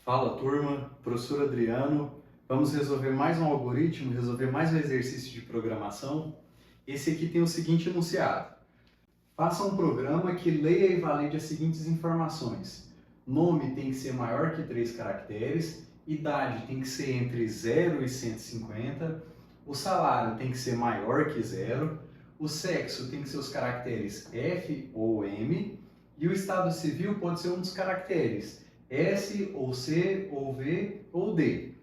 Fala turma, professor Adriano. Vamos resolver mais um algoritmo, resolver mais um exercício de programação. Esse aqui tem o seguinte enunciado: faça um programa que leia e valide as seguintes informações. Nome tem que ser maior que 3 caracteres, idade tem que ser entre 0 e 150, o salário tem que ser maior que 0, o sexo tem que ser os caracteres F ou M, e o estado civil pode ser um dos caracteres S, ou C, ou V, ou D.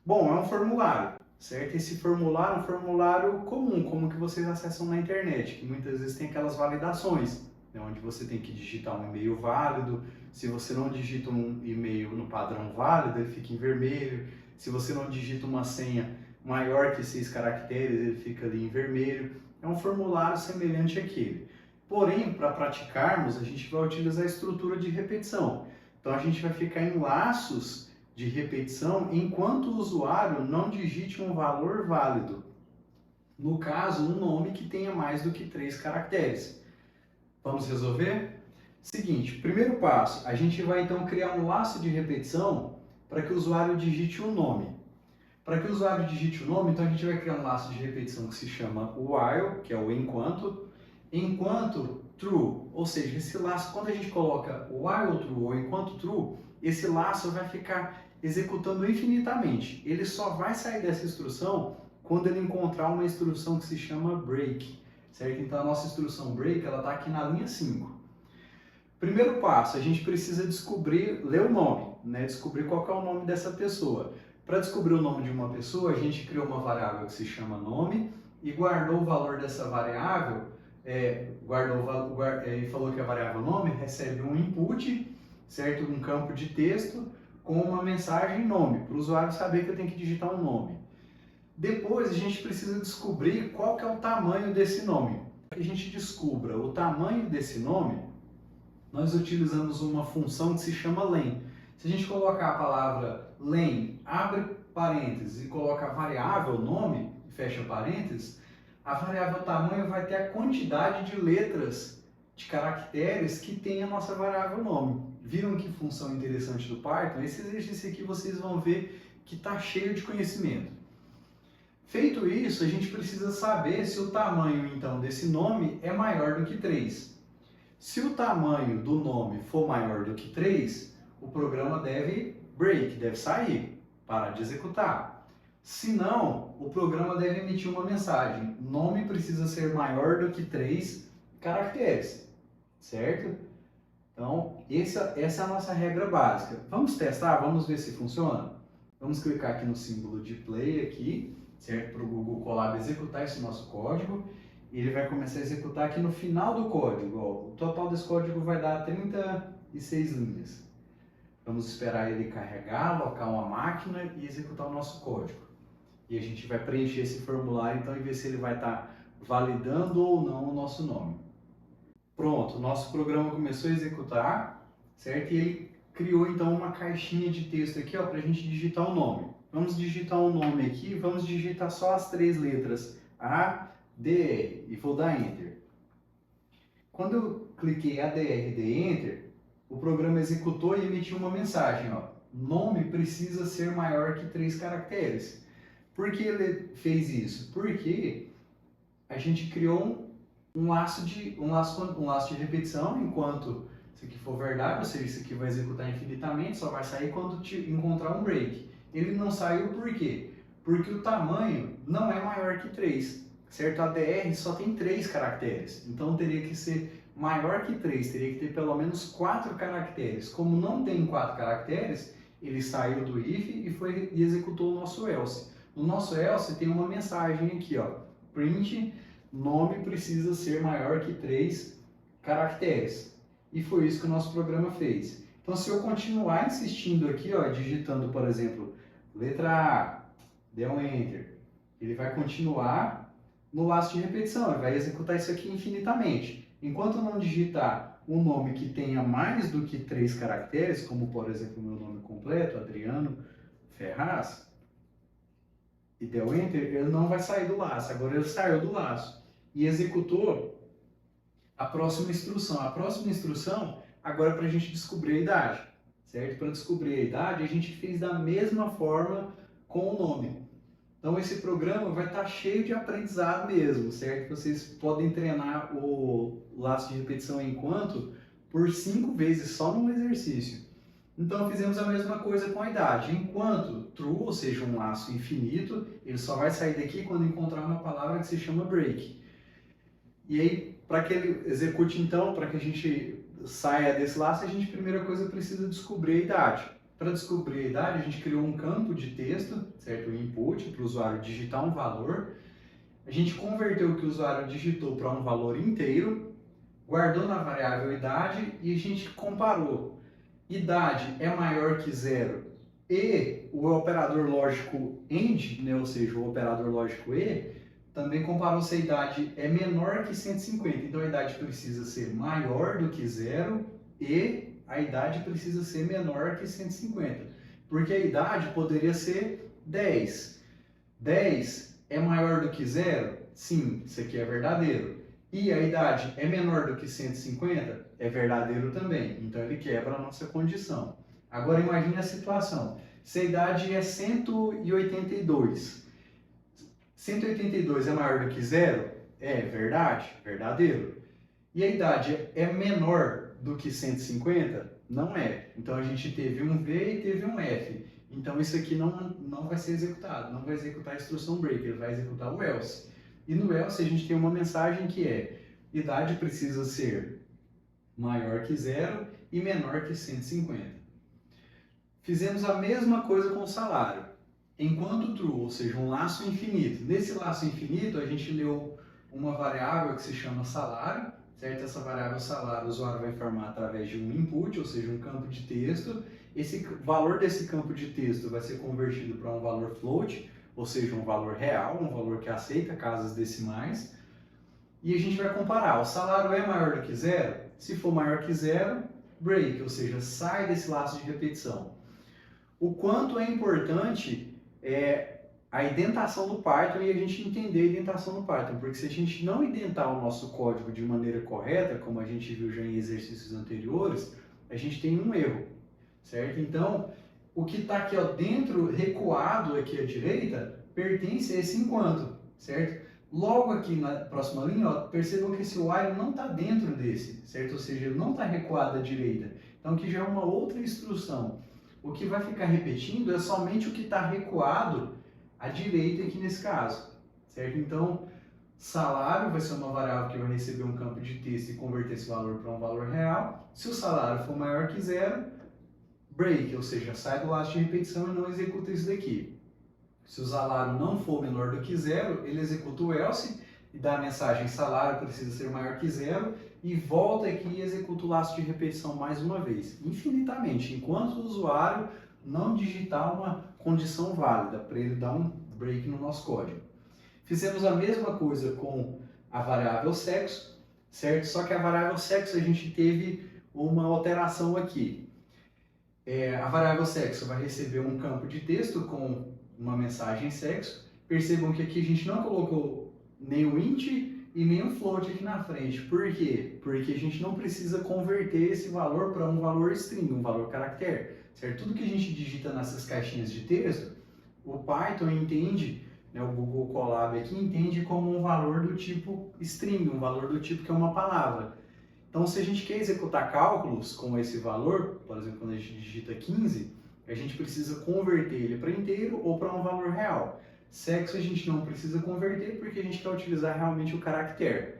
Bom, é um formulário, certo? Esse formulário é um formulário comum, como que vocês acessam na internet, que muitas vezes tem aquelas validações, né, onde você tem que digitar um e-mail válido. Se você não digita um e-mail no padrão válido, ele fica em vermelho. Se você não digita uma senha maior que 6 caracteres, ele fica ali em vermelho. É um formulário semelhante àquele. Porém, para praticarmos, a gente vai utilizar a estrutura de repetição. Então, a gente vai ficar em laços de repetição enquanto o usuário não digite um valor válido. No caso, um nome que tenha mais do que 3 caracteres. Vamos resolver? Seguinte, primeiro passo, a gente vai então criar um laço de repetição para que o usuário digite um nome. Para que o usuário digite o nome, então a gente vai criar um laço de repetição que se chama while, que é o enquanto true, ou seja, esse laço, quando a gente coloca while true ou enquanto true, esse laço vai ficar executando infinitamente. Ele só vai sair dessa instrução quando ele encontrar uma instrução que se chama break, certo? Então a nossa instrução break, ela está aqui na linha 5. Primeiro passo, a gente precisa descobrir, ler o nome, né? Descobrir qual que é o nome dessa pessoa. Para descobrir o nome de uma pessoa, a gente criou uma variável que se chama nome e guardou o valor dessa variável, e falou que a variável nome recebe um input, certo? Um campo de texto com uma mensagem nome, para o usuário saber que eu tenho que digitar um nome. Depois a gente precisa descobrir qual que é o tamanho desse nome. Para que a gente descubra o tamanho desse nome, nós utilizamos uma função que se chama len. Se a gente colocar a palavra len, abre parênteses, e coloca a variável nome, fecha parênteses, a variável tamanho vai ter a quantidade de letras, de caracteres que tem a nossa variável nome. Viram que função interessante do Python? Esse exercício aqui vocês vão ver que está cheio de conhecimento. Feito isso, a gente precisa saber se o tamanho então desse nome é maior do que 3. Se o tamanho do nome for maior do que 3, o programa deve break, deve sair, parar de executar. Se não, o programa deve emitir uma mensagem: nome precisa ser maior do que 3 caracteres, certo? Então, essa é a nossa regra básica. Vamos testar? Vamos ver se funciona? Vamos clicar aqui no símbolo de play aqui, certo? Para o Google Colab executar esse nosso código. E ele vai começar a executar aqui no final do código. Ó, o total desse código vai dar 36 linhas. Vamos esperar ele carregar, alocar uma máquina e executar o nosso código. E a gente vai preencher esse formulário então e ver se ele vai estar validando ou não o nosso nome. Pronto, o nosso programa começou a executar, certo? E ele criou então uma caixinha de texto aqui para a gente digitar o nome. Vamos digitar um nome aqui, vamos digitar só as 3 letras A, DR, e vou dar Enter. Quando eu cliquei ADR, dei Enter, o programa executou e emitiu uma mensagem, ó: nome precisa ser maior que 3 caracteres. Por que ele fez isso? Porque a gente criou um laço de repetição, enquanto isso aqui for verdade, ou seja, isso aqui vai executar infinitamente, só vai sair quando encontrar um break. Ele não saiu por quê? Porque o tamanho não é maior que 3, certo? A DR só tem 3 caracteres, então teria que ser maior que 3, teria que ter pelo menos 4 caracteres. Como não tem 4 caracteres, ele saiu do if e executou o nosso else. No nosso else tem uma mensagem aqui, ó: print nome precisa ser maior que 3 caracteres. E foi isso que o nosso programa fez. Então, se eu continuar insistindo aqui, ó, digitando, por exemplo, letra A, der um Enter, ele vai continuar no laço de repetição, ele vai executar isso aqui infinitamente. Enquanto eu não digitar um nome que tenha mais do que 3 caracteres, como, por exemplo, o meu nome completo, Adriano Ferraz, e der o Enter, ele não vai sair do laço. Agora ele saiu do laço e executou a próxima instrução. A próxima instrução agora é para a gente descobrir a idade, certo? Para descobrir a idade, a gente fez da mesma forma com o nome. Então esse programa vai estar cheio de aprendizado mesmo, certo? Vocês podem treinar o laço de repetição enquanto por 5 vezes só num exercício. Então fizemos a mesma coisa com a idade. Enquanto true, ou seja, um laço infinito, ele só vai sair daqui quando encontrar uma palavra que se chama break. E aí, para que ele execute então, para que a gente saia desse laço, a gente, primeira coisa, precisa descobrir a idade. Para descobrir a idade, a gente criou um campo de texto, certo? O input, para o usuário digitar um valor. A gente converteu o que o usuário digitou para um valor inteiro, guardou na variável idade e a gente comparou. Idade é maior que zero e o operador lógico AND, né? Ou seja, o operador lógico E, também comparou se a idade é menor que 150. Então a idade precisa ser maior do que zero e a idade precisa ser menor que 150. Porque a idade poderia ser 10. 10 é maior do que zero? Sim, isso aqui é verdadeiro. E a idade é menor do que 150? É verdadeiro também. Então ele quebra a nossa condição. Agora imagine a situação. Se a idade é 182. 182 é maior do que zero? É verdade, verdadeiro. E a idade é menor do que 150? Não é. Então a gente teve um V e teve um F. Então isso aqui não vai ser executado, não vai executar a instrução break, ele vai executar o else. E no else a gente tem uma mensagem que é: idade precisa ser maior que zero e menor que 150. Fizemos a mesma coisa com o salário. Enquanto true, ou seja, um laço infinito. Nesse laço infinito a gente leu uma variável que se chama salário, certo? Essa variável salário o usuário vai informar através de um input, ou seja, um campo de texto. Esse valor desse campo de texto vai ser convertido para um valor float, ou seja, um valor real, um valor que aceita casas decimais. E a gente vai comparar, o salário é maior do que zero? Se for maior que zero, break, ou seja, sai desse laço de repetição. O quanto é importante a indentação do Python e a gente entender a indentação do Python, porque se a gente não indentar o nosso código de maneira correta, como a gente viu já em exercícios anteriores, a gente tem um erro, certo? Então, o que está aqui ó, dentro, recuado aqui à direita, pertence a esse enquanto, certo? Logo aqui na próxima linha, ó, percebam que esse while não está dentro desse, certo? Ou seja, ele não está recuado à direita. Então, aqui já é uma outra instrução. O que vai ficar repetindo é somente o que está recuado à direita aqui nesse caso, certo? Então, salário vai ser uma variável que vai receber um campo de texto e converter esse valor para um valor real. Se o salário for maior que zero, break, ou seja, sai do laço de repetição e não executa isso daqui. Se o salário não for menor do que zero, ele executa o else e dá a mensagem salário precisa ser maior que zero e volta aqui e executa o laço de repetição mais uma vez, infinitamente, enquanto o usuário não digitar uma condição válida para ele dar um break no nosso código. Fizemos a mesma coisa com a variável sexo, certo? Só que a variável sexo a gente teve uma alteração aqui. A variável sexo vai receber um campo de texto com uma mensagem sexo. Percebam que aqui a gente não colocou nem o int e nem o float aqui na frente. Por quê? Porque a gente não precisa converter esse valor para um valor string, um valor caractere, certo? Tudo que a gente digita nessas caixinhas de texto, o Python entende, né, o Google Colab aqui entende como um valor do tipo string, um valor do tipo que é uma palavra. Então, se a gente quer executar cálculos com esse valor, por exemplo, quando a gente digita 15, a gente precisa converter ele para inteiro ou para um valor real. Sexo a gente não precisa converter porque a gente quer utilizar realmente o caractere.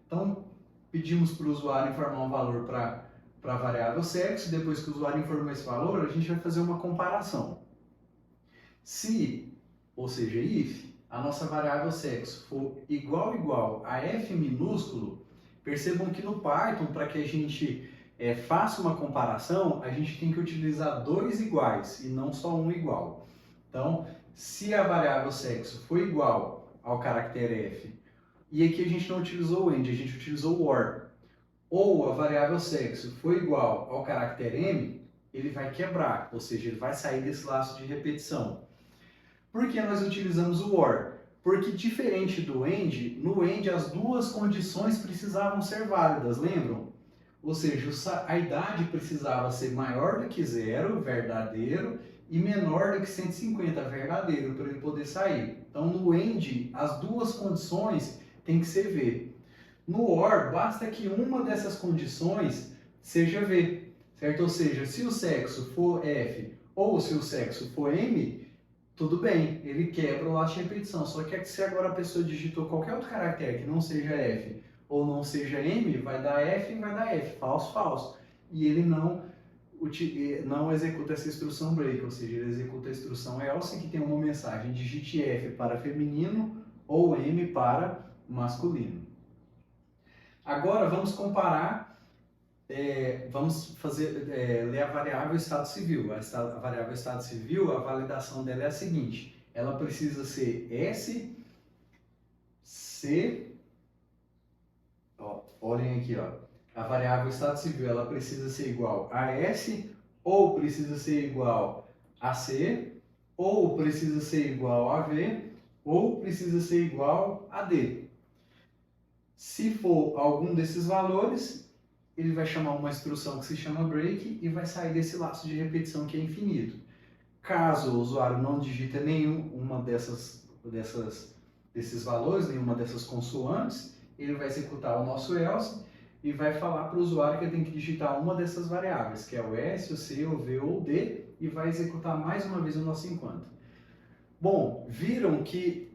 Então, pedimos para o usuário informar um valor para a variável sexo. Depois que o usuário informou esse valor, a gente vai fazer uma comparação. Se, ou seja, if, a nossa variável sexo for igual a f minúsculo, percebam que no Python, para que a gente faça uma comparação, a gente tem que utilizar dois iguais e não só um igual. Então, se a variável sexo for igual ao caractere f, e aqui a gente não utilizou o AND, a gente utilizou o OR, ou a variável sexo for igual ao caractere m, ele vai quebrar, ou seja, ele vai sair desse laço de repetição. Por que nós utilizamos o OR? Porque diferente do AND, no AND as duas condições precisavam ser válidas, lembram? Ou seja, a idade precisava ser maior do que 0, verdadeiro, e menor do que 150, verdadeiro, para ele poder sair. Então, no AND, as duas condições têm que ser V. No OR, basta que uma dessas condições seja V, certo? Ou seja, se o sexo for F ou se o sexo for M, tudo bem, ele quebra o laço de repetição. Só que se agora a pessoa digitou qualquer outro caractere que não seja F ou não seja M, vai dar F e vai dar F, falso, falso. E ele não executa essa instrução break, ou seja, ele executa a instrução else, que tem uma mensagem: digite F para feminino ou M para masculino. Agora vamos comparar, ler a variável estado civil. A variável estado civil, a validação dela é a seguinte: ela precisa ser S, C, olhem aqui, a variável estado civil, ela precisa ser igual a S, ou precisa ser igual a C, ou precisa ser igual a V, ou precisa ser igual a D. Se for algum desses valores, ele vai chamar uma instrução que se chama break e vai sair desse laço de repetição que é infinito. Caso o usuário não digite nenhuma desses valores, nenhuma dessas consoantes, ele vai executar o nosso else e vai falar para o usuário que ele tem que digitar uma dessas variáveis, que é o S, o C, o V ou o D, e vai executar mais uma vez o nosso enquanto. Bom, viram que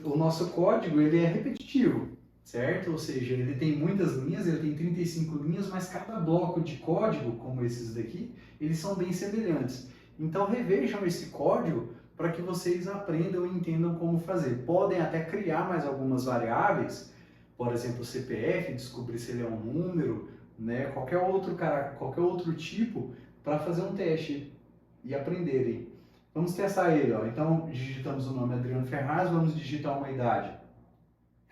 o nosso código ele é repetitivo, certo? Ou seja, ele tem muitas linhas, ele tem 35 linhas, mas cada bloco de código, como esses daqui, eles são bem semelhantes. Então revejam esse código para que vocês aprendam e entendam como fazer. Podem até criar mais algumas variáveis, por exemplo, o CPF, descobrir se ele é um número, né? qualquer outro tipo, para fazer um teste e aprenderem. Vamos testar ele. Então, digitamos o nome Adriano Ferraz, vamos digitar uma idade.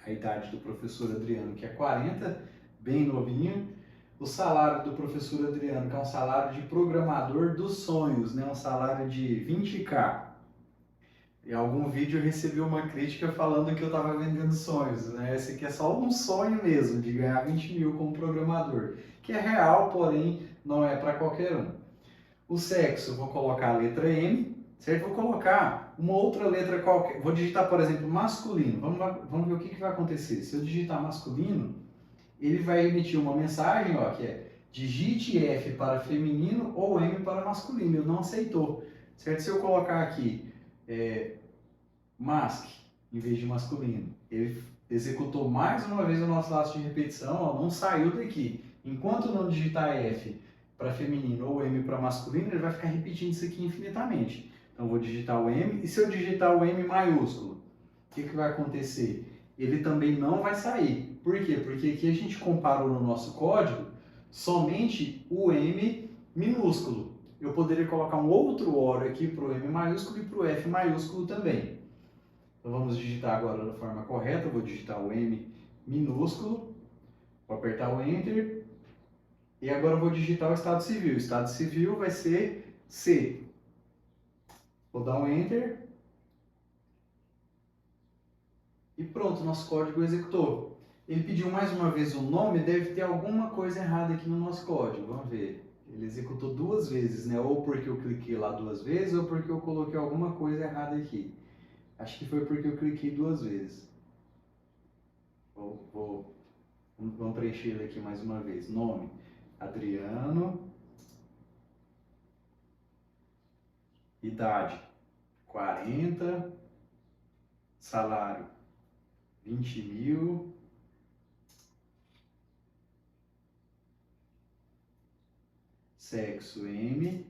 A idade do professor Adriano, que é 40, bem novinho. O salário do professor Adriano, que é um salário de programador dos sonhos, né? Um salário de 20k. Em algum vídeo eu recebi uma crítica falando que eu estava vendendo sonhos, né? Esse aqui é só um sonho mesmo, de ganhar 20 mil como programador, que é real, porém não é para qualquer um. O sexo, vou colocar a letra M, certo? Vou colocar uma outra letra qualquer, vou digitar, por exemplo, masculino. Vamos ver o que vai acontecer. Se eu digitar masculino, ele vai emitir uma mensagem, que é digite F para feminino ou M para masculino. Ele não aceitou, certo? Se eu colocar aqui mask em vez de masculino, ele executou mais uma vez o nosso laço de repetição, não saiu daqui. Enquanto não digitar F para feminino ou M para masculino, ele vai ficar repetindo isso aqui infinitamente. Então vou digitar o M, e se eu digitar o M maiúsculo, o que vai acontecer? Ele também não vai sair. Por quê? Porque aqui a gente comparou no nosso código somente o M minúsculo. Eu poderia colocar um outro OR aqui para o M maiúsculo e para o F maiúsculo também. Então vamos digitar agora da forma correta. Eu vou digitar o M minúsculo, vou apertar o Enter, e agora eu vou digitar o estado civil. O estado civil vai ser C. Vou dar um Enter. E pronto, nosso código executou. Ele pediu mais uma vez o nome, deve ter alguma coisa errada aqui no nosso código. Vamos ver. Ele executou duas vezes, né? Ou porque eu cliquei lá duas vezes, ou porque eu coloquei alguma coisa errada aqui. Acho que foi porque eu cliquei duas vezes. Vamos preencher ele aqui mais uma vez. Nome, Adriano. Idade, 40. Salário, 20 mil. Sexo, M.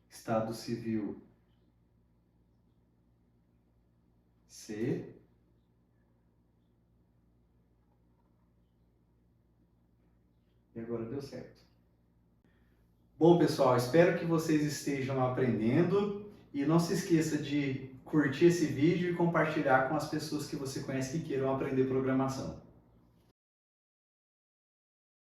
Estado civil, C. E agora deu certo. Bom, pessoal, espero que vocês estejam aprendendo e não se esqueça de curtir esse vídeo e compartilhar com as pessoas que você conhece que queiram aprender programação.